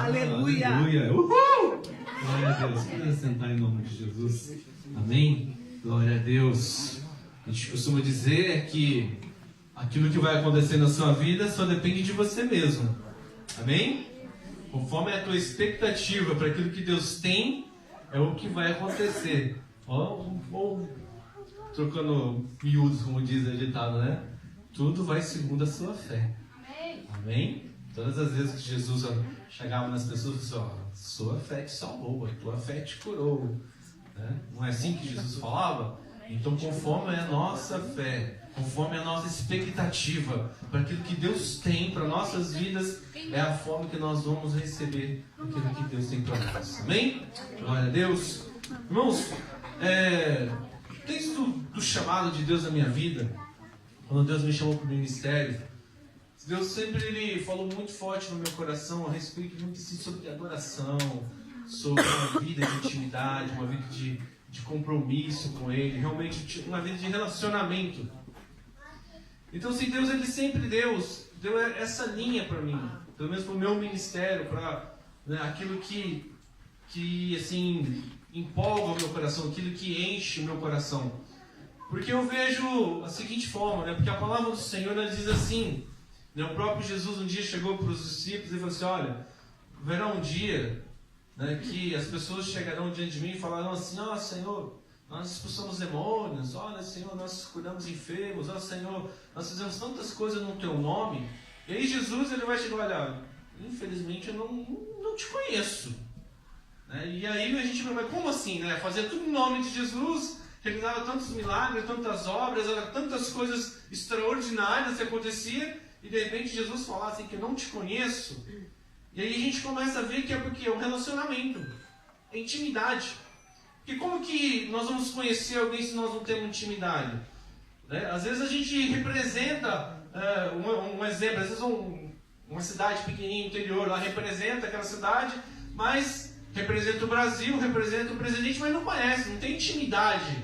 Aleluia! Aleluia! Uhul! Glória a Deus. Podemos sentar em nome de Jesus. Amém? Glória a Deus. A gente costuma dizer que aquilo que vai acontecer na sua vida só depende de você mesmo. Amém? Conforme a tua expectativa para aquilo que Deus tem, é o que vai acontecer. Ou trocando miúdos, como diz o ditado, né? Tudo vai segundo a sua fé. Amém? Todas as vezes que Jesus chegava nas pessoas e disse, sua fé te salvou, a tua fé te curou. Né? Não é assim que Jesus falava? Então, conforme a nossa fé, conforme a nossa expectativa para aquilo que Deus tem para nossas vidas, é a forma que nós vamos receber aquilo que Deus tem para nós. Amém? Glória a Deus. Irmãos, texto do chamado de Deus na minha vida, quando Deus me chamou para o ministério, Deus sempre ele falou muito forte no meu coração a respeito muito assim, sobre adoração, sobre uma vida de intimidade, uma vida de compromisso com Ele, realmente uma vida de relacionamento. Então, assim, Deus ele sempre deu essa linha para mim, pelo menos para o meu ministério, para aquilo que assim empolga o meu coração, aquilo que enche o meu coração. Porque eu vejo a seguinte forma, porque a palavra do Senhor ela diz assim. O próprio Jesus um dia chegou para os discípulos e falou assim, olha, haverá um dia que as pessoas chegarão diante de mim e falarão assim, Senhor, nós expulsamos demônios, olha Senhor, nós curamos enfermos, Senhor, nós fizemos tantas coisas no teu nome. E aí Jesus ele vai chegar, olha, infelizmente eu não te conheço. E aí a gente vai, como assim? Fazia tudo em nome de Jesus, realizava tantos milagres, tantas obras, tantas coisas extraordinárias que acontecia. E de repente Jesus falar assim que eu não te conheço. E aí a gente começa a ver que é porque é um relacionamento. É intimidade. Porque como que nós vamos conhecer alguém se nós não temos intimidade? Às vezes a gente representa um exemplo. Às vezes uma cidade pequenininha, interior, lá representa aquela cidade. Mas representa o Brasil, representa o presidente, mas não conhece. Não tem intimidade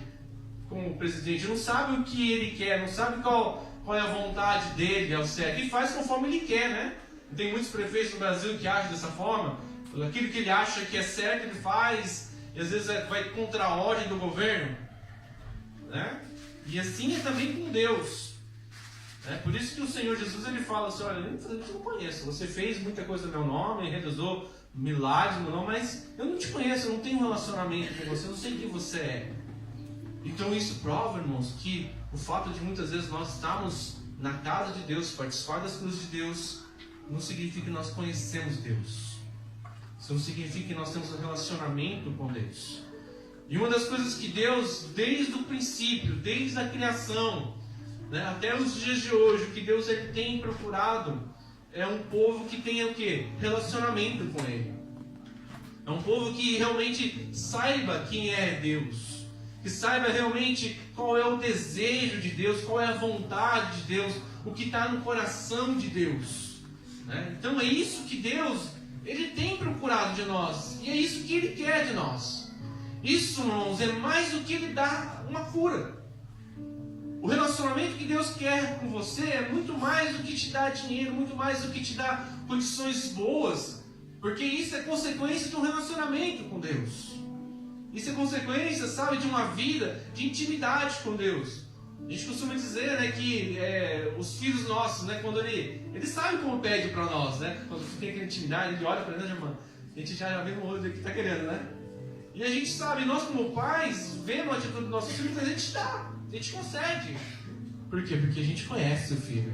com o presidente. Não sabe o que ele quer. Não sabe qual é a vontade dele ao certo, e faz conforme ele quer, Tem muitos prefeitos no Brasil que agem dessa forma, aquilo que ele acha que é certo ele faz, e às vezes vai contra a ordem do governo, E assim é também com Deus, Por isso que o Senhor Jesus ele fala assim, olha, eu não conheço, você fez muita coisa no meu nome, realizou milagres no meu nome, mas eu não te conheço, eu não tenho um relacionamento com você, eu não sei quem você é. Então isso prova, irmãos, que o fato de muitas vezes nós estarmos na casa de Deus, participar das coisas de Deus, não significa que nós conhecemos Deus. Isso não significa que nós temos um relacionamento com Deus. E uma das coisas que Deus, desde o princípio, desde a criação, até os dias de hoje, o que Deus ele tem procurado é um povo que tenha o quê? Relacionamento com Ele. É um povo que realmente saiba quem é Deus. Que saiba realmente qual é o desejo de Deus, qual é a vontade de Deus, o que está no coração de Deus. Então é isso que Deus ele tem procurado de nós, e é isso que Ele quer de nós. Isso, irmãos, é mais do que Ele dá uma cura. O relacionamento que Deus quer com você é muito mais do que te dá dinheiro, muito mais do que te dá condições boas, porque isso é consequência de um relacionamento com Deus. Isso é consequência, de uma vida de intimidade com Deus. A gente costuma dizer, que os filhos nossos, quando eles sabem como pede para nós, quando tem aquela intimidade, ele olha para nós, irmã, a gente já vê no olho do que está querendo, E a gente sabe, nós como pais, vendo a atitude dos nossos filhos, a gente dá, a gente concede. Por quê? Porque a gente conhece o filho.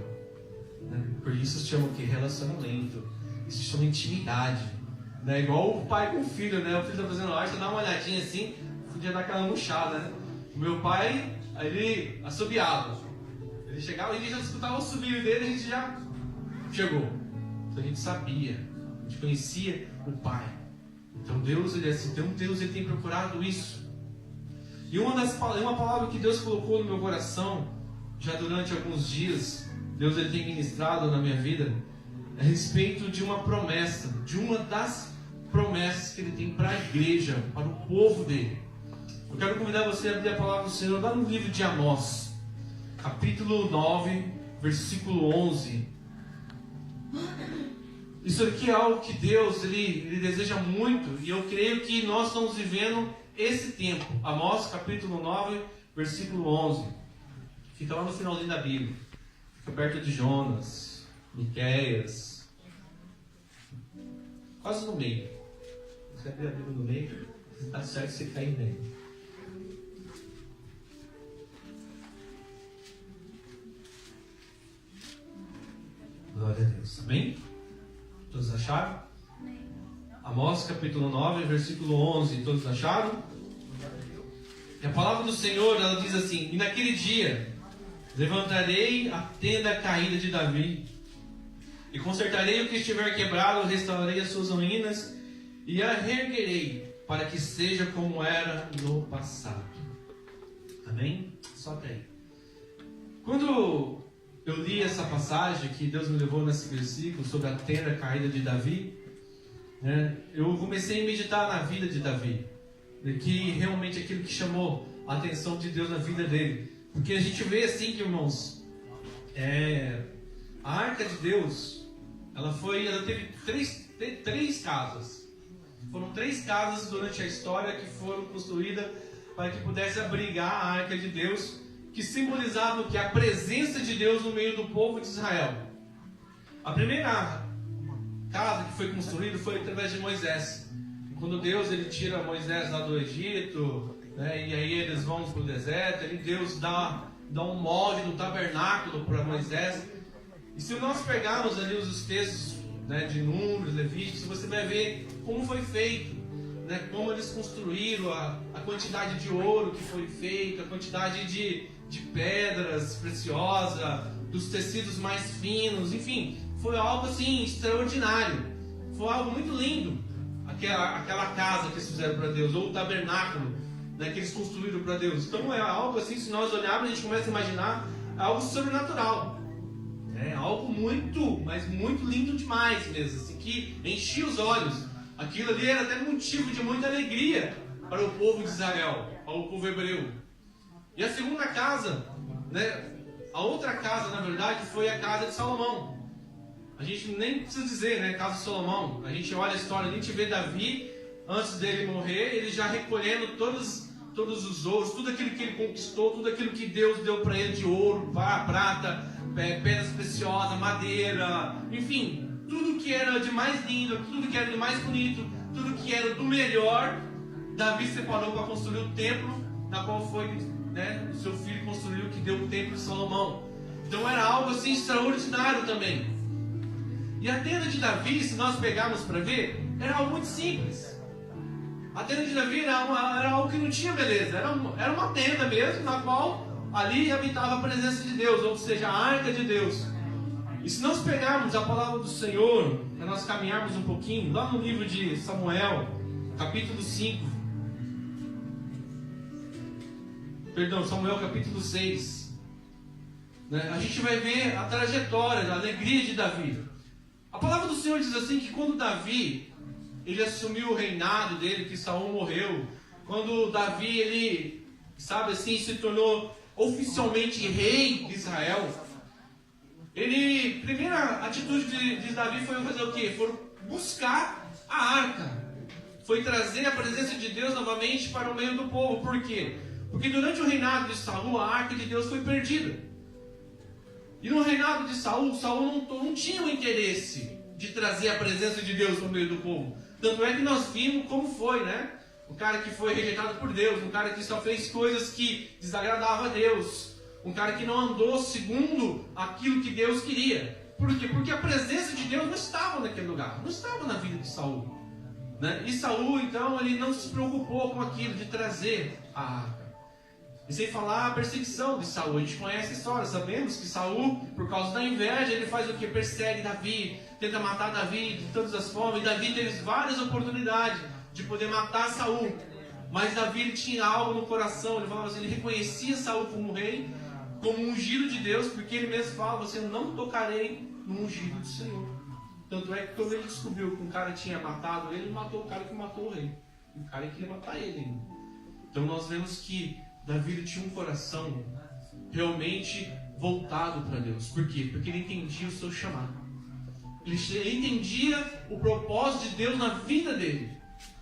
Por isso se chama o quê? Relacionamento. Isso se chama intimidade. Igual o pai com o filho, O filho está fazendo arte, dá uma olhadinha assim, podia dar aquela murchada, O meu pai, ele assobiava. Ele chegava e a gente já escutava o assobio dele, a gente já chegou. Então a gente sabia, a gente conhecia o pai. Então Deus, Deus ele tem procurado isso. E uma palavra que Deus colocou no meu coração, já durante alguns dias, Deus ele tem ministrado na minha vida, a respeito de uma promessa, de uma das promessas que Ele tem para a igreja, para o povo dele. Eu quero convidar você a abrir a palavra do Senhor lá no livro de Amós, capítulo 9, versículo 11. Isso aqui é algo que Deus ele deseja muito, e eu creio que nós estamos vivendo esse tempo. Amós capítulo 9, versículo 11. Fica lá no finalzinho da Bíblia. Fica perto de Jonas, Miqueias. Quase no meio. Você abrir a Bíblia no meio, está certo você cair no meio. Glória a Deus. Amém? Todos acharam? Amós capítulo 9, versículo 11. Todos acharam? E a palavra do Senhor, ela diz assim: e naquele dia levantarei a tenda caída de Davi, e consertarei o que estiver quebrado, restaurarei as suas ruínas, e a reerguerei, para que seja como era no passado. Amém? Só até aí. Quando eu li essa passagem que Deus me levou nesse versículo sobre a tenda caída de Davi, né, eu comecei a meditar na vida de Davi, que realmente aquilo que chamou a atenção de Deus na vida dele. Porque a gente vê assim, que, irmãos, a arca de Deus, ela teve três casas. Foram 3 casas durante a história que foram construídas para que pudesse abrigar a arca de Deus, que simbolizava o que? A presença de Deus no meio do povo de Israel. A primeira casa que foi construída foi através de Moisés. Quando Deus ele tira Moisés lá do Egito, né, e aí eles vão para o deserto, aí Deus dá um molde do tabernáculo para Moisés. E se nós pegarmos ali os textos, né, de Números, Levíticos, você vai ver como foi feito, né, como eles construíram, a quantidade de ouro que foi feito, a quantidade de pedras preciosas, dos tecidos mais finos, enfim, foi algo assim extraordinário, foi algo muito lindo, aquela casa que eles fizeram para Deus, ou o tabernáculo, né, que eles construíram para Deus. Então é algo assim, se nós olharmos, a gente começa a imaginar algo sobrenatural, é algo muito, mas muito lindo demais mesmo, assim, que enchia os olhos. Aquilo ali era até motivo de muita alegria para o povo de Israel, para o povo hebreu. E a segunda casa, né, a outra casa, na verdade, foi a casa de Salomão. A gente nem precisa dizer, né, casa de Salomão. A gente olha a história, a gente vê Davi, antes dele morrer, ele já recolhendo todos os ouros, tudo aquilo que ele conquistou, tudo aquilo que Deus deu para ele de ouro, prata, pedras preciosas, madeira, enfim, tudo que era de mais lindo, tudo que era de mais bonito, tudo que era do melhor, Davi separou para construir o templo, na qual foi, né, o seu filho construiu, que deu o templo de Salomão. Então era algo assim extraordinário também. E a tenda de Davi, se nós pegarmos para ver, era algo muito simples. A tenda de Davi era algo que não tinha beleza, era uma tenda mesmo, na qual ali habitava a presença de Deus, ou seja, a arca de Deus. E se nós pegarmos a palavra do Senhor, para nós caminharmos um pouquinho, lá no livro de Samuel, capítulo 5, Samuel capítulo 6, né, a gente vai ver a trajetória, a alegria de Davi. A palavra do Senhor diz assim, que quando Davi ele assumiu o reinado dele, que Saul morreu, quando Davi ele, sabe assim, se tornou oficialmente rei de Israel, primeira atitude de Davi foi fazer o quê? Foi buscar a arca, foi trazer a presença de Deus novamente para o meio do povo. Por quê? Porque durante o reinado de Saul, a arca de Deus foi perdida. E no reinado de Saul não tinha o interesse de trazer a presença de Deus no meio do povo. Tanto é que nós vimos como foi, né? Um cara que foi rejeitado por Deus, um cara que só fez coisas que desagradavam a Deus, um cara que não andou segundo aquilo que Deus queria. Por quê? Porque a presença de Deus não estava naquele lugar, não estava na vida de Saul, né? E Saul, então, ele não se preocupou com aquilo de trazer a arca. E sem falar a perseguição de Saul. A gente conhece a história, sabemos que Saul, por causa da inveja, ele faz o que? Persegue Davi, tenta matar Davi de todas as formas. E Davi teve várias oportunidades de poder matar Saul. Mas Davi ele tinha algo no coração, ele falava assim, ele reconhecia Saul como rei, como ungido de Deus, porque ele mesmo fala, você não tocarei no ungido do Senhor. Tanto é que quando ele descobriu que um cara tinha matado ele matou o cara que matou o rei. O cara queria matar ele ainda. Então nós vemos que Davi tinha um coração realmente voltado para Deus. Por quê? Porque ele entendia o seu chamado. Ele entendia o propósito de Deus na vida dele.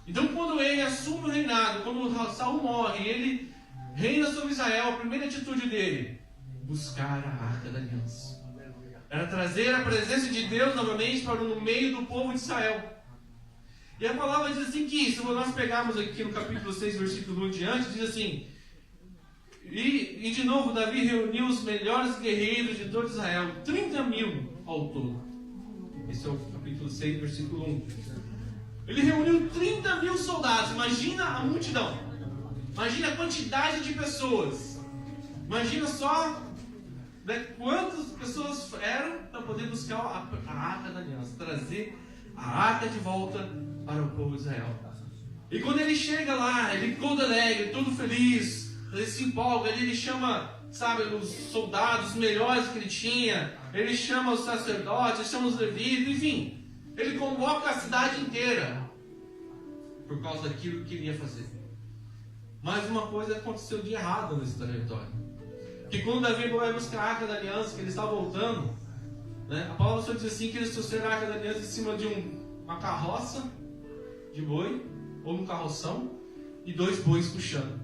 Então, quando ele assume o reinado, quando Saul morre, ele reina sobre Israel, a primeira atitude dele, buscar a Arca da Aliança. Era trazer a presença de Deus novamente para no meio do povo de Israel. E a palavra diz assim que, se nós pegarmos aqui no capítulo 6, versículo 1 diante, diz assim, e de novo Davi reuniu os melhores guerreiros de todo Israel, 30.000 ao todo. Esse é o capítulo 6, versículo 1. Ele reuniu 30.000 soldados. Imagina a multidão. Imagina a quantidade de pessoas. Imagina só, né, quantas pessoas eram para poder buscar a Arca da Aliança, trazer a Arca de volta para o povo de Israel. E quando ele chega lá, ele todo alegre, todo feliz, ele se empolga, ele chama, sabe, os soldados, os melhores que ele tinha, ele chama os sacerdotes, ele chama os levitas, enfim, ele convoca a cidade inteira por causa daquilo que ele ia fazer. Mas uma coisa aconteceu de errado nesse trajetório. Que quando Davi vai buscar a Arca da Aliança, que ele está voltando, né, a palavra só diz assim que eles trouxeram a Arca da Aliança em cima de uma carroça de boi, ou um carroção, e 2 bois puxando.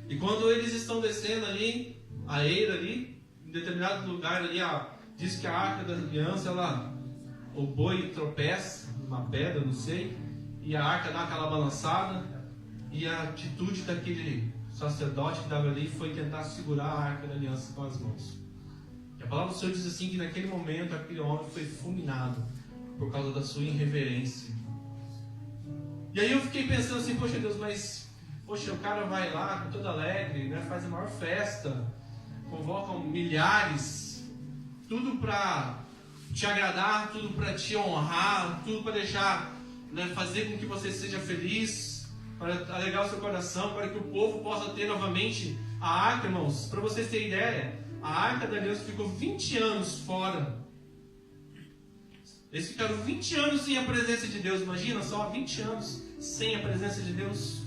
E quando eles estão descendo ali, a eira ali, em determinado lugar ali, diz que a Arca da Aliança, o boi tropeça numa pedra, não sei, e a arca dá aquela balançada, e a atitude daquele sacerdote que estava ali foi tentar segurar a Arca da Aliança com as mãos. E a palavra do Senhor diz assim que naquele momento aquele homem foi fulminado por causa da sua irreverência. E aí eu fiquei pensando assim, poxa Deus, mas o cara vai lá com todo alegre, né, faz a maior festa, convocam milhares, tudo para te agradar, tudo para te honrar, tudo para deixar, né, fazer com que você seja feliz, para alegrar o seu coração, para que o povo possa ter novamente a arca, irmãos. Para vocês terem ideia, a Arca da Aliança ficou 20 anos fora. Eles ficaram 20 anos sem a presença de Deus. Imagina só, 20 anos sem a presença de Deus,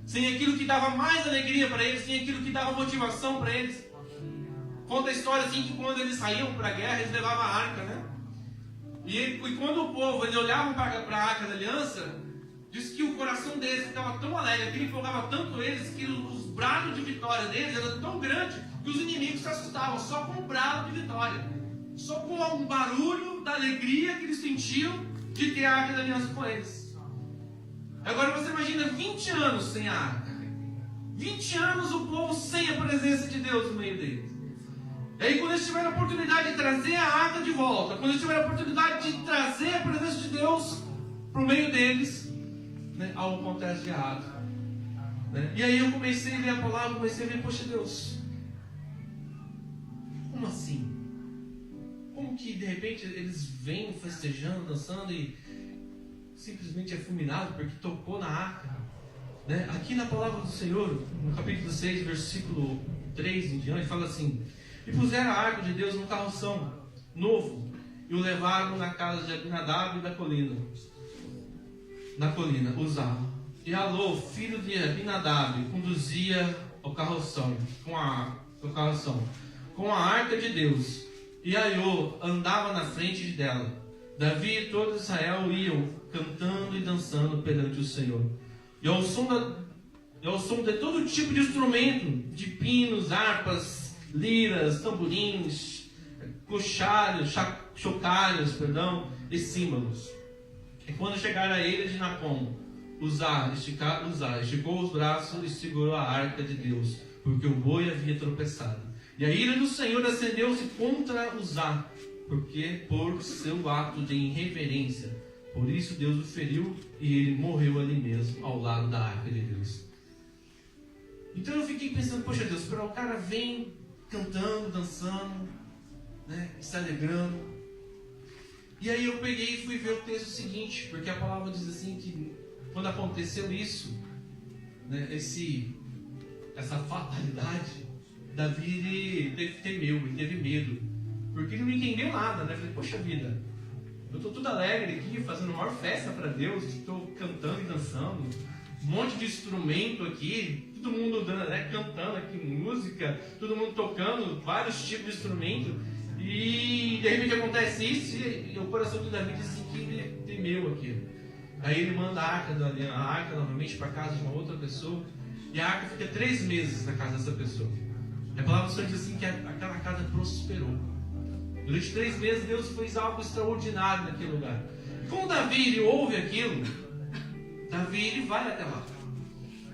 sem aquilo que dava mais alegria para eles, sem aquilo que dava motivação para eles. Conta a história assim que quando eles saíam para a guerra, eles levavam a arca, né? E quando o povo olhava para a Arca da Aliança, diz que o coração deles ficava tão alegre, que empolgava tanto eles, que os brados de vitória deles eram tão grandes que os inimigos se assustavam só com o brado de vitória, só com um barulho da alegria que eles sentiam de ter a Arca da Aliança com eles. Agora você imagina 20 anos sem a arca, 20 anos o povo sem a presença de Deus no meio deles. E aí quando eles tiveram a oportunidade de trazer a arca de volta, quando eles tiveram a oportunidade de trazer a presença de Deus para o meio deles, né, algo acontece de errado, né? E aí eu comecei a ler a palavra, comecei a ver, poxa Deus, como assim? Como que de repente eles vêm festejando, dançando e simplesmente é fulminado porque tocou na arca, né? Aqui na palavra do Senhor, no capítulo 6, versículo 3 em diante, fala assim: e puseram a arca de Deus num carroção novo e o levaram na casa de Abinadab da colina, na colina, Uzá. E Alô, filho de Abinadab, conduzia o carroção com a arca de Deus, e Aiô andava na frente dela. Davi e todo Israel iam cantando e dançando perante o Senhor. E ao som de todo tipo de instrumento, de pinos, harpas, liras, tamborins, chocalhos, e símbolos. E quando chegaram a ilha de Napom, Uzá esticou os braços e segurou a arca de Deus, porque o boi havia tropeçado. E a ira do Senhor acendeu-se contra Uzá, porque por seu ato de irreverência. Por isso Deus o feriu e ele morreu ali mesmo, ao lado da arca de Deus. Então eu fiquei pensando, poxa Deus, o cara vem cantando, dançando, né, se alegrando. E aí eu peguei e fui ver o texto seguinte, porque a palavra diz assim que quando aconteceu isso, né, essa fatalidade, Davi teve medo, porque ele não entendeu nada, né? Falei, poxa vida, eu estou tudo alegre aqui, fazendo a maior festa para Deus, estou cantando e dançando, um monte de instrumento aqui, todo mundo, né, cantando aqui música, todo mundo tocando vários tipos de instrumento, E de repente acontece isso e o coração de Davi diz assim que ele temeu aquilo. Aí ele manda a arca novamente para casa de uma outra pessoa. E a arca fica 3 meses na casa dessa pessoa. E a palavra do Senhor diz assim que aquela casa prosperou. Durante 3 meses Deus fez algo extraordinário naquele lugar. E quando Davi ele ouve aquilo, Davi ele vai até lá.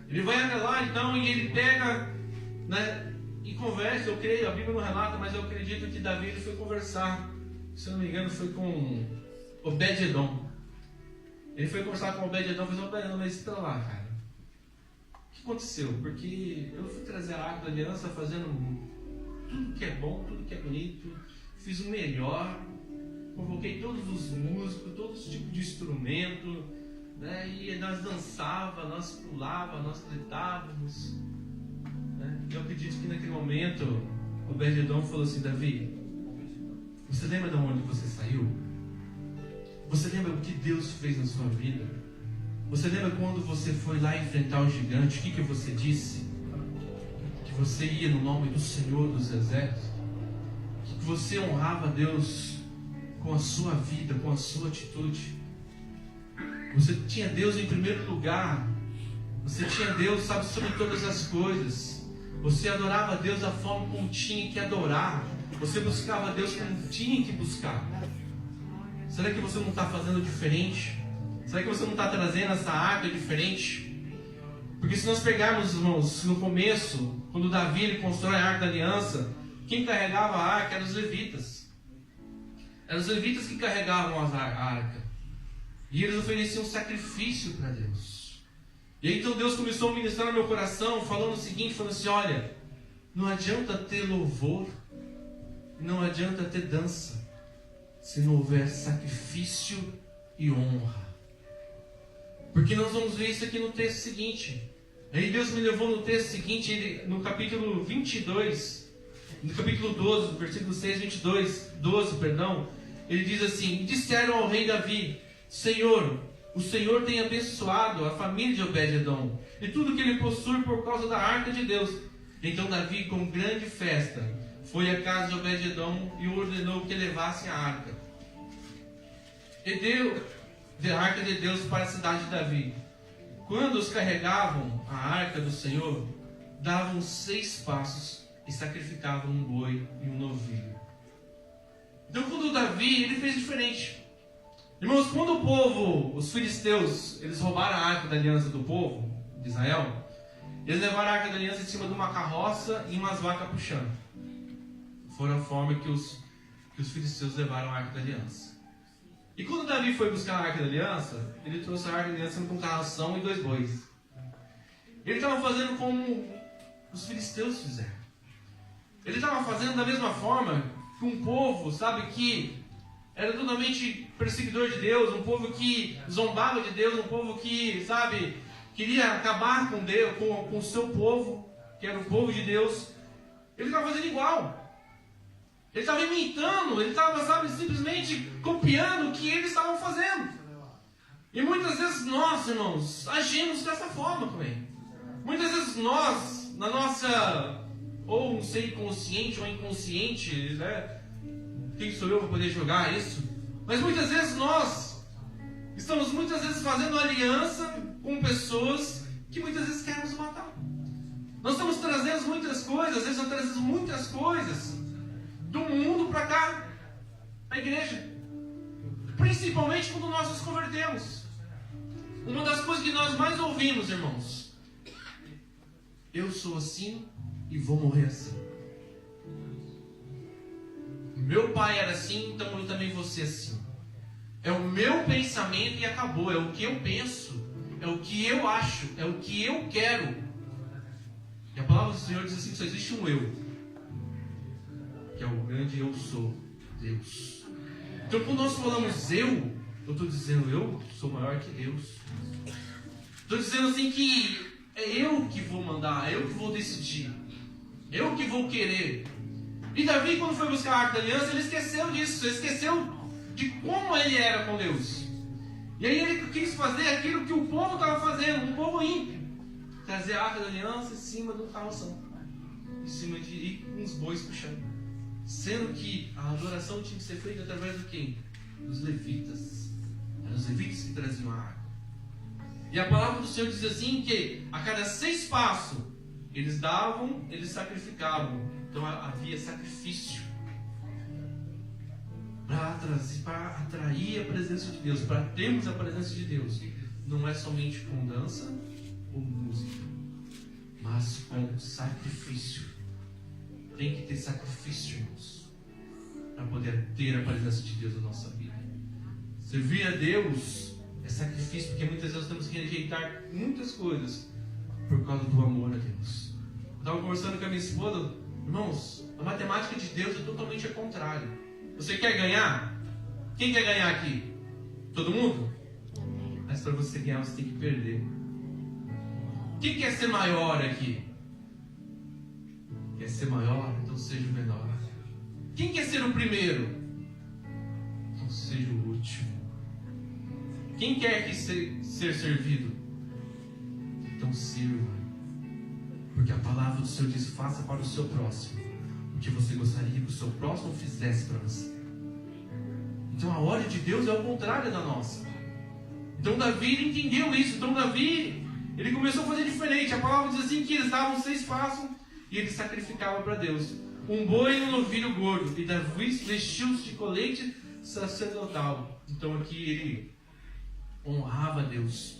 Ele vai até lá então e ele pega, né, e conversa. Eu creio, a Bíblia não relata, mas eu acredito que Davi ele foi conversar. Se eu não me engano foi com Obed-Edom. Ele foi conversar com Obed-Edom e falou: Obed-Edom, mas espera lá, cara. O que aconteceu? Porque eu fui trazer a arca da aliança fazendo tudo que é bom, tudo que é bonito. Fiz o melhor. Convoquei todos os músicos, todos os tipos de instrumento, né? E nós dançávamos, nós pulávamos, nós gritávamos, né? Eu acredito que naquele momento Obed-Edom falou assim: Davi, você lembra de onde você saiu? Você lembra o que Deus fez na sua vida? Você lembra quando você foi lá enfrentar o gigante? O que você disse? Que você ia no nome do Senhor dos Exércitos? Que você honrava a Deus com a sua vida, com a sua atitude? Você tinha Deus em primeiro lugar. Você tinha Deus, sabe, sobre todas as coisas. Você adorava a Deus da forma como tinha que adorar. Você buscava a Deus como tinha que buscar. Será que você não está fazendo diferente? Será que você não está trazendo essa arca diferente? Porque se nós pegarmos, irmãos, no começo, quando Davi ele constrói a arca da aliança, quem carregava a arca eram os levitas. Eram os levitas que carregavam a arca. E eles ofereciam sacrifício para Deus. E aí então Deus começou a ministrar no meu coração, falando o seguinte, falando assim: olha, não adianta ter louvor, não adianta ter dança, se não houver sacrifício e honra. Porque nós vamos ver isso aqui no texto seguinte. Aí Deus me levou no texto seguinte, no capítulo 22, no capítulo 12, versículo 6, 12, ele diz assim: disseram ao rei Davi: Senhor, o Senhor tem abençoado a família de Obed-Edom e tudo que ele possui por causa da arca de Deus. Então Davi, com grande festa, foi à casa de Obed-Edom e ordenou que levasse a arca. E deu a arca de Deus para a cidade de Davi. Quando os carregavam a arca do Senhor, davam 6 passos e sacrificavam um boi e um novilho. Então quando Davi, ele fez diferente. Irmãos, quando o povo, os filisteus, eles roubaram a arca da aliança do povo de Israel, eles levaram a arca da aliança em cima de uma carroça e umas vacas puxando. Foi a forma que os filisteus levaram a arca da aliança. E quando Davi foi buscar a arca da aliança, ele trouxe a arca da aliança com um carroção e 2 bois. Ele estava fazendo como os filisteus fizeram. Ele estava fazendo da mesma forma que um povo, sabe, que era totalmente perseguidor de Deus, um povo que zombava de Deus, um povo que, sabe, queria acabar com Deus, com o seu povo, que era o povo de Deus. Ele estava fazendo igual. Ele estava imitando, ele estava, sabe, simplesmente copiando o que eles estavam fazendo. E muitas vezes nós, irmãos, agimos dessa forma também. Muitas vezes nós, na nossa, ou ser consciente ou inconsciente, né? Quem sou eu para poder julgar isso? Mas muitas vezes nós estamos fazendo aliança com pessoas que muitas vezes querem nos matar. Nós estamos trazendo muitas coisas, às vezes nós trazemos muitas coisas do mundo para cá, a igreja. Principalmente quando nós nos convertemos. Uma das coisas que nós mais ouvimos, irmãos: eu sou assim e vou morrer assim. Meu pai era assim, então eu também vou ser assim. É o meu pensamento e acabou. É o que eu penso, é o que eu acho, é o que eu quero. E a palavra do Senhor diz assim: que só existe um eu, que é o grande eu sou, Deus. Então quando nós falamos eu estou dizendo eu sou maior que Deus. Estou dizendo assim que é eu que vou mandar, é eu que vou decidir, eu que vou querer. E Davi, quando foi buscar a arca da aliança, ele esqueceu disso, ele esqueceu de como ele era com Deus. E aí ele quis fazer aquilo que o povo estava fazendo, um povo ímpio: trazer a arca da aliança em cima do carroção, em cima de uns bois puxando. Sendo que a adoração tinha que ser feita através de quem? Dos levitas. Eram os levitas que traziam a água. E a palavra do Senhor diz assim que a cada 6 passos eles davam, eles sacrificavam. Então havia sacrifício para atrair a presença de Deus, para termos a presença de Deus. Não é somente com dança ou música, mas com sacrifício. Tem que ter sacrifício, irmãos, para poder ter a presença de Deus na nossa vida. Servir a Deus é sacrifício, porque muitas vezes temos que rejeitar muitas coisas por causa do amor a Deus. Eu estava conversando com a minha esposa, irmãos, a matemática de Deus é totalmente ao contrário. Você quer ganhar? Quem quer ganhar aqui? Todo mundo? Mas para você ganhar, você tem que perder. Quem quer ser maior aqui? Quer ser maior? Então seja o menor. Quem quer ser o primeiro? Então seja o último. Quem quer aqui ser servido? Então sirva. Porque a palavra do Senhor diz: faça para o seu próximo o que você gostaria que o seu próximo fizesse para você. Então a ordem de Deus é ao contrário da nossa. Então Davi entendeu isso. Então Davi, ele começou a fazer diferente. A palavra diz assim que eles davam 6 passos e eles sacrificavam para Deus um boi e um novilho gordo. E Davi vestiu-se de colete sacerdotal. Então aqui ele honrava a Deus.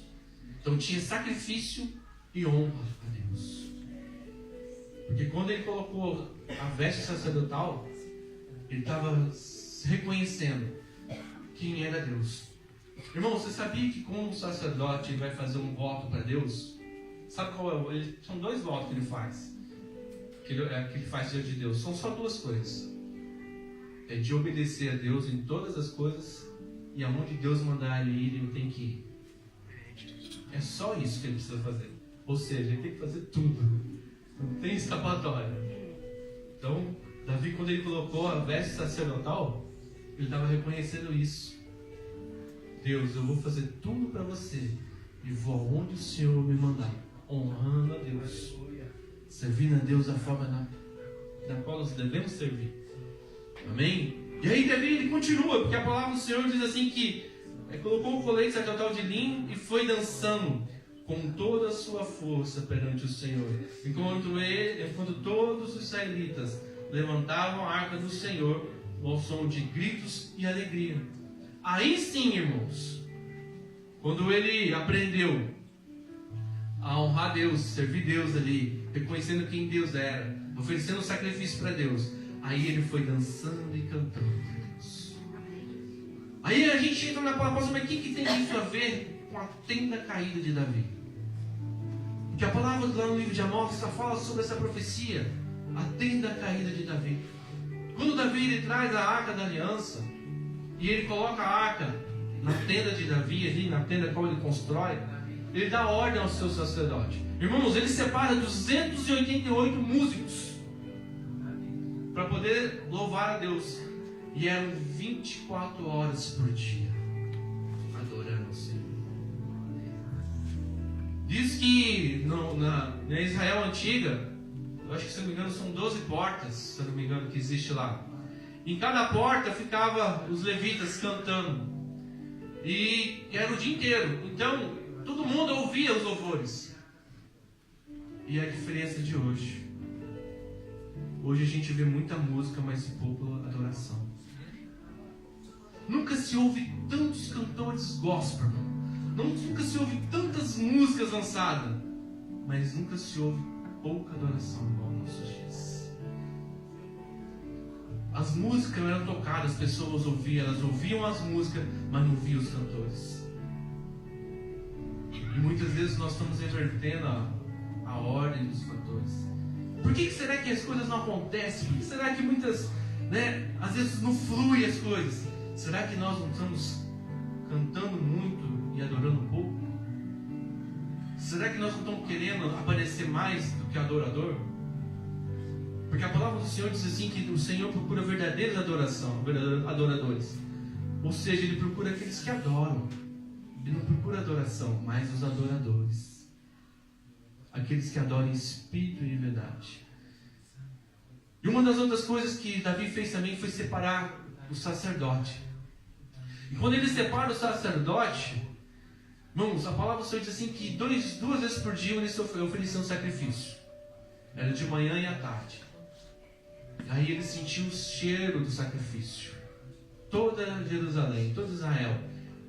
Então tinha sacrifício e honra a Deus. Porque quando ele colocou a veste sacerdotal, ele estava reconhecendo quem era Deus. Irmão, você sabia que quando um sacerdote vai fazer um voto para Deus, sabe qual é? São 2 votos que ele faz. Que ele faz diante de Deus. São só 2 coisas. É de obedecer a Deus em todas as coisas, e aonde Deus mandar ele ir, ele tem que ir. É só isso que ele precisa fazer. Ou seja, ele tem que fazer tudo. Não tem escapatória. Então, Davi, quando ele colocou a veste sacerdotal, ele estava reconhecendo isso. Deus, eu vou fazer tudo para você e vou aonde o Senhor me mandar, honrando a Deus, servindo a Deus da forma na qual nós devemos servir. Amém? E aí Davi, ele continua, porque a palavra do Senhor diz assim que colocou o colete sacerdotal de linho e foi dançando com toda a sua força perante o Senhor, enquanto todos os israelitas levantavam a arca do Senhor ao som de gritos e alegria. Aí sim, irmãos, quando ele aprendeu a honrar Deus, servir Deus ali, reconhecendo quem Deus era, oferecendo sacrifício para Deus, aí ele foi dançando e cantando para Deus. Aí a gente entra na palavra, mas o que tem isso a ver com a tenda caída de Davi? Porque a palavra lá no livro de Amós só fala sobre essa profecia, a tenda caída de Davi. Quando Davi ele traz a arca da aliança e ele coloca a arca na tenda de Davi, ali na tenda qual ele constrói, ele dá ordem ao seu sacerdote. Irmãos, ele separa 288 músicos para poder louvar a Deus. E eram 24 horas por dia adorando o Senhor. Diz que na Israel antiga, eu acho que, se não me engano, são 12 portas, se não me engano, que existe lá. Em cada porta ficava os levitas cantando. E era o dia inteiro. Então, todo mundo ouvia os louvores. E a diferença de hoje. Hoje a gente vê muita música, mas pouco adoração. Nunca se ouve tantos cantores gospel, irmão. Nunca se ouve tantas músicas lançadas, mas nunca se ouve pouca adoração igual nos nossos dias. As músicas eram tocadas, as pessoas ouviam, elas ouviam as músicas, mas não ouviam os cantores. E muitas vezes nós estamos invertendo a ordem dos cantores. Por que será que as coisas não acontecem? Por que será que muitas, às vezes não fluem as coisas? Será que nós não estamos cantando muito e adorando pouco? Será que nós não estamos querendo aparecer mais do que adorador? Porque a palavra do Senhor diz assim que o Senhor procura verdadeiros adoradores. Ou seja, Ele procura aqueles que adoram. Ele não procura adoração, mas os adoradores. Aqueles que adoram em espírito e em verdade. E uma das outras coisas que Davi fez também foi separar o sacerdote. E quando ele separa o sacerdote, irmãos, a palavra do Senhor diz assim que duas vezes por dia eles ofereciam sacrifício. Era de manhã e à tarde. Aí ele sentiu o cheiro do sacrifício. Toda Jerusalém, todo Israel,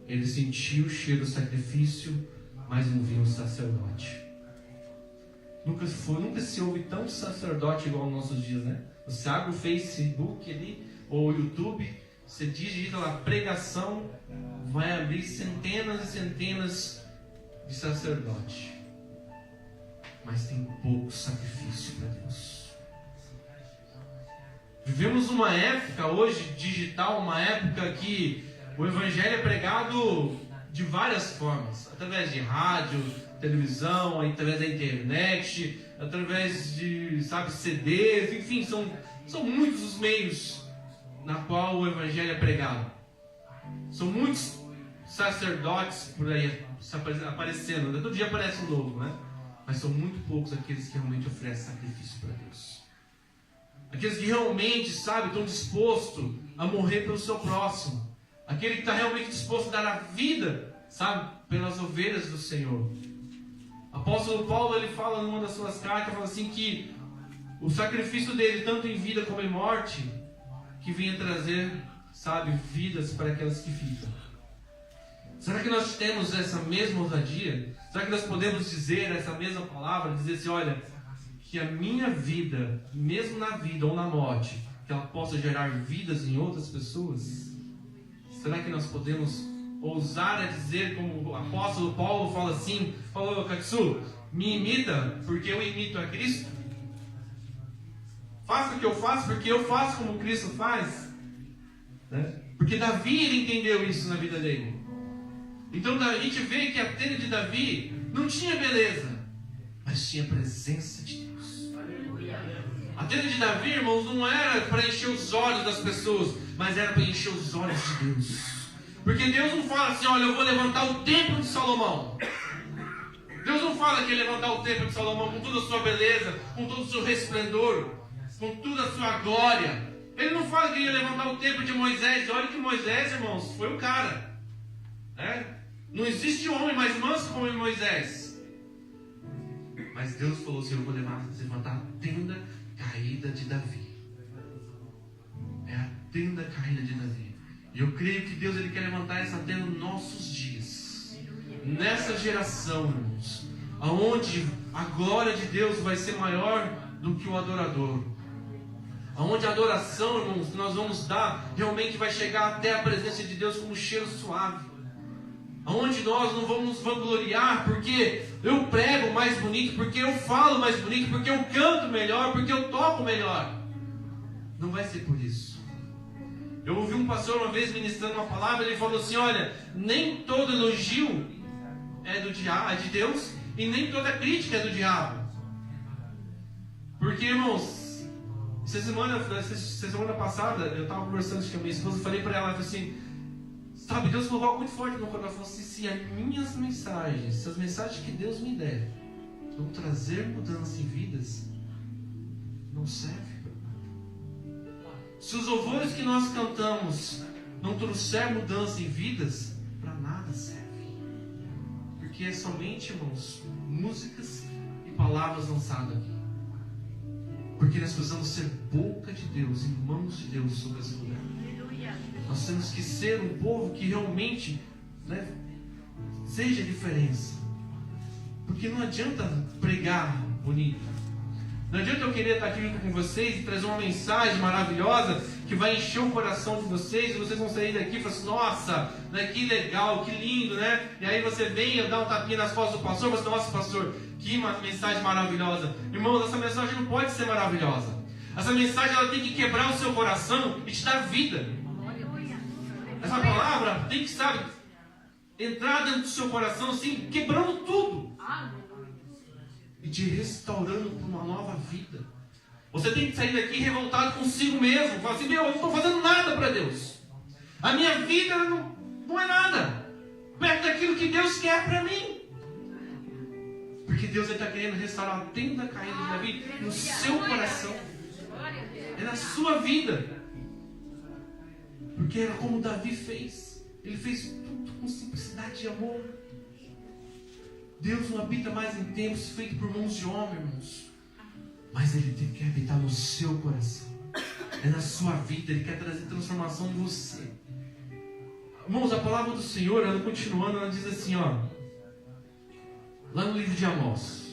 ele sentiu o cheiro do sacrifício, mas não viu o sacerdote. Nunca se ouve tanto sacerdote igual nos nossos dias, né? Você abre o Facebook ali, ou o YouTube, você digita lá pregação, vai abrir centenas e centenas de sacerdotes. Mas tem pouco sacrifício para Deus. Vivemos uma época hoje digital, uma época que o evangelho é pregado de várias formas, através de rádio, televisão, através da internet, através de, CDs, enfim, são muitos os meios na qual o evangelho é pregado. São muitos sacerdotes por aí aparecendo, todo dia aparece um novo, né? Mas são muito poucos aqueles que realmente oferecem sacrifício para Deus. Aqueles que realmente, estão dispostos a morrer pelo seu próximo. Aquele que está realmente disposto a dar a vida, pelas ovelhas do Senhor. O apóstolo Paulo, ele fala numa das suas cartas, fala assim que o sacrifício dele, tanto em vida como em morte, que vinha trazer, vidas para aquelas que ficam. Será que nós temos essa mesma ousadia? Será que nós podemos dizer essa mesma palavra? Dizer assim, olha, que a minha vida, mesmo na vida ou na morte, que ela possa gerar vidas em outras pessoas? Será que nós podemos ousar a dizer, como o apóstolo Paulo fala assim, falou, Katsu, me imita, porque eu imito a Cristo? Faça o que eu faço, porque eu faço como Cristo faz. Né? Porque Davi, ele entendeu isso na vida dele. Então a gente vê que a tenda de Davi não tinha beleza, mas tinha a presença de Deus. A tenda de Davi, irmãos, não era para encher os olhos das pessoas, mas era para encher os olhos de Deus. Porque Deus não fala assim, olha, eu vou levantar o templo de Salomão. Deus não fala que ia levantar o templo de Salomão com toda a sua beleza, com todo o seu resplendor, com toda a sua glória. Ele não fala que ia levantar o templo de Moisés. Olha que Moisés, irmãos, foi o cara. Né? Não existe homem mais manso como Moisés. Mas Deus falou assim, eu vou levantar a tenda caída de Davi. É a tenda caída de Davi. E eu creio que Deus, ele quer levantar essa tenda nos nossos dias. Nessa geração, irmãos, aonde a glória de Deus vai ser maior do que o adorador. Aonde a adoração, irmãos, que nós vamos dar, realmente vai chegar até a presença de Deus como um cheiro suave. Aonde nós não vamos vangloriar porque eu prego mais bonito, porque eu falo mais bonito, porque eu canto melhor, porque eu toco melhor. Não vai ser por isso. Eu ouvi um pastor uma vez ministrando uma palavra, ele falou assim, olha, nem todo elogio é de Deus e nem toda crítica é do diabo. Porque, irmãos, essa semana passada, eu estava conversando com a minha esposa, falei para ela, assim, Deus colocou algo muito forte no meu coração. Ela falou assim, se as minhas mensagens, se as mensagens que Deus me der vão trazer mudança em vidas, não serve. Se os louvores que nós cantamos não trouxer mudança em vidas, para nada serve. Porque é somente, irmãos, músicas e palavras lançadas aqui. Porque nós precisamos ser boca de Deus e mãos de Deus sobre esse lugar. Nós temos que ser um povo que realmente, seja a diferença. Porque não adianta pregar bonito. Não adianta eu querer estar aqui junto com vocês e trazer uma mensagem maravilhosa que vai encher o coração de vocês, e vocês vão sair daqui e falar assim, nossa, que legal, que lindo, né? E aí você vem e dá um tapinha nas costas do pastor, você fala, nossa, pastor, que mensagem maravilhosa. Irmãos, essa mensagem não pode ser maravilhosa. Essa mensagem, ela tem que quebrar o seu coração e te dar vida. Essa palavra tem que, entrar dentro do seu coração, assim, quebrando tudo. E te restaurando para uma nova vida. Você tem que sair daqui revoltado consigo mesmo. Falar assim, eu não estou fazendo nada para Deus. A minha vida não é nada perto daquilo que Deus quer para mim. Porque Deus está querendo restaurar a tenda caída de Davi no seu coração. É na sua vida. Porque era como Davi fez. Ele fez tudo com simplicidade de amor. Deus não habita mais em templos feitos por mãos de homem, irmãos. Mas Ele quer habitar no seu coração. É na sua vida. Ele quer trazer transformação em você. Irmãos, a palavra do Senhor, ela continuando, ela diz assim, ó. Lá no livro de Amós.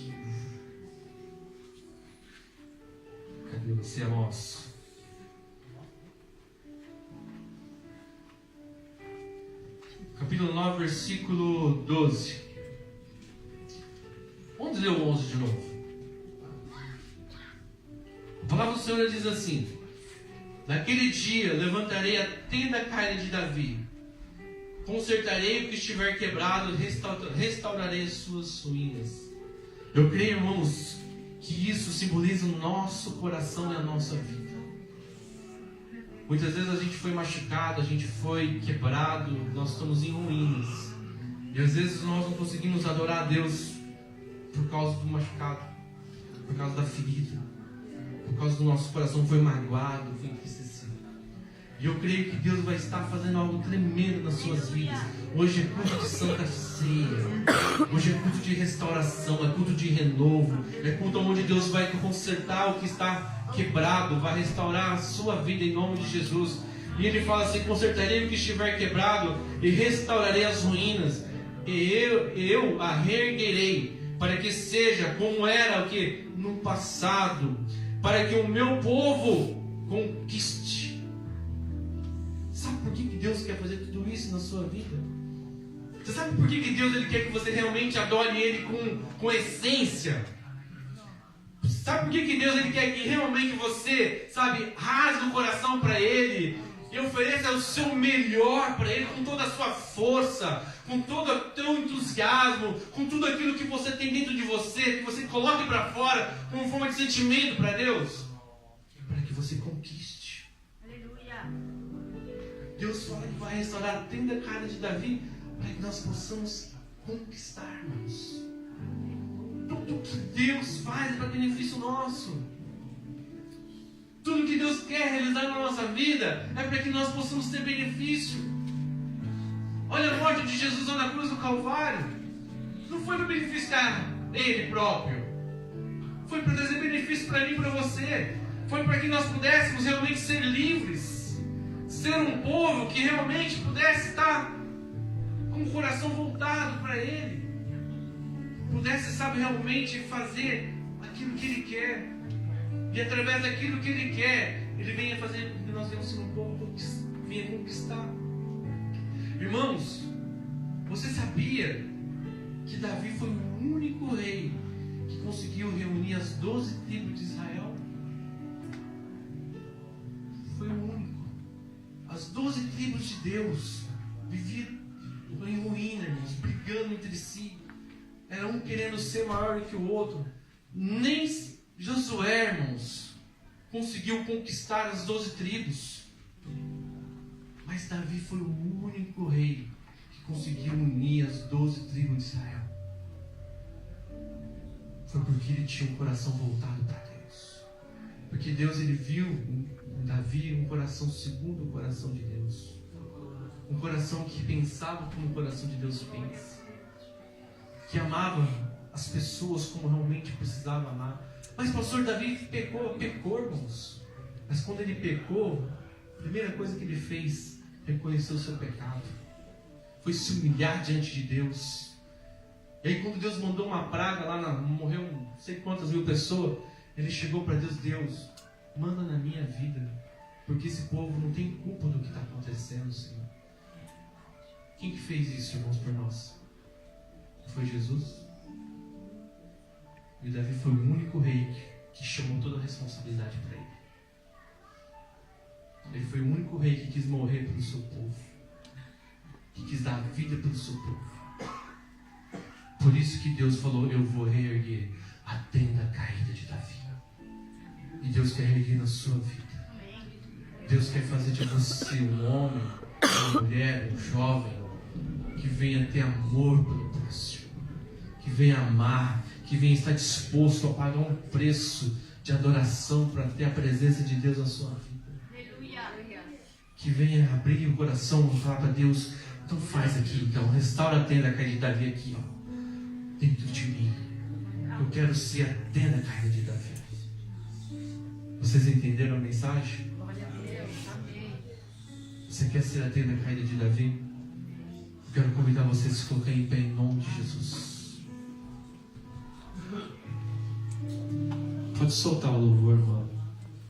Cadê você, Amós? Capítulo 9, versículo 12. Vamos ler o 11 de novo. A palavra do Senhor diz assim: naquele dia levantarei a tenda caída de Davi, consertarei o que estiver quebrado, restaurarei as suas ruínas. Eu creio, irmãos, que isso simboliza o nosso coração e a nossa vida. Muitas vezes a gente foi machucado, a gente foi quebrado, nós estamos em ruínas. E às vezes nós não conseguimos adorar a Deus por causa do machucado, por causa da ferida, por causa do nosso coração foi magoado, foi entristecido. E eu creio que Deus vai estar fazendo algo tremendo nas suas vidas. Hoje é culto de Santa Ceia. Hoje é culto de restauração, é culto de renovo. É culto onde Deus vai consertar o que está quebrado, vai restaurar a sua vida em nome de Jesus. E Ele fala assim: consertarei o que estiver quebrado e restaurarei as ruínas. E eu a reerguerei, para que seja como era o que no passado, para que o meu povo conquiste. Sabe por que Deus quer fazer tudo isso na sua vida? Você sabe por que Deus Ele quer que você realmente adore Ele com essência? Sabe por que Deus Ele quer que realmente você, sabe, rasgue o coração para Ele e ofereça o seu melhor para Ele, com toda a sua força, com todo o teu entusiasmo, com tudo aquilo que você tem dentro de você, que você coloque para fora como forma de sentimento para Deus, para que você conquiste. Aleluia. Deus fala que vai restaurar a tenda caída de Davi, para que nós possamos conquistar, irmãos. Tudo que Deus faz é para benefício nosso. Tudo que Deus quer realizar na nossa vida é para que nós possamos ter benefício. Olha a morte de Jesus lá na cruz do Calvário. Não foi para beneficiar Ele próprio. Foi para trazer benefício para mim e para você. Foi para que nós pudéssemos realmente ser livres. Ser um povo que realmente pudesse estar com o coração voltado para Ele. Pudesse, sabe, realmente fazer aquilo que Ele quer. E através daquilo que Ele quer, Ele venha fazer com que nós venhamos ser um povo que venha conquistar. Irmãos, você sabia que Davi foi o único rei que conseguiu reunir as 12 tribos de Israel? Foi o único. As 12 tribos de Deus viviam em ruína, irmãos, brigando entre si. Era um querendo ser maior do que o outro. Nem Josué, irmãos, conseguiu conquistar as 12 tribos. Mas Davi foi o único rei que conseguiu unir as 12 tribos de Israel. Foi porque ele tinha um coração voltado para Deus. Porque Deus, Ele viu em Davi um coração segundo o coração de Deus. Um coração que pensava como o coração de Deus pensa. Que amava as pessoas como realmente precisava amar. Mas pastor, Davi pecou, irmãos. Mas quando ele pecou, a primeira coisa que ele fez, reconheceu o seu pecado. Foi se humilhar diante de Deus. E aí quando Deus mandou uma praga lá, morreu não sei quantas mil pessoas, ele chegou para Deus: Deus, manda na minha vida, porque esse povo não tem culpa do que está acontecendo, Senhor. Quem que fez isso, irmãos, por nós? Foi Jesus. E Davi foi o único rei que chamou toda a responsabilidade para ele. Ele foi o único rei que quis morrer pelo seu povo, que quis dar a vida pelo seu povo. Por isso que Deus falou: eu vou reerguer a tenda caída de Davi. E Deus quer reerguer na sua vida. Deus quer fazer de você um homem, uma mulher, um jovem, que venha ter amor pelo próximo, que venha amar, que venha estar disposto a pagar um preço de adoração para ter a presença de Deus na sua vida. Que venha abrir o coração e falar para Deus, então faz aqui, então, restaura a tenda caída de Davi aqui, ó, dentro de mim. Eu quero ser a tenda caída de Davi. Vocês entenderam a mensagem? Você quer ser a tenda caída de Davi? Eu quero convidar você a se colocar em pé em nome de Jesus. Pode soltar o louvor, irmão.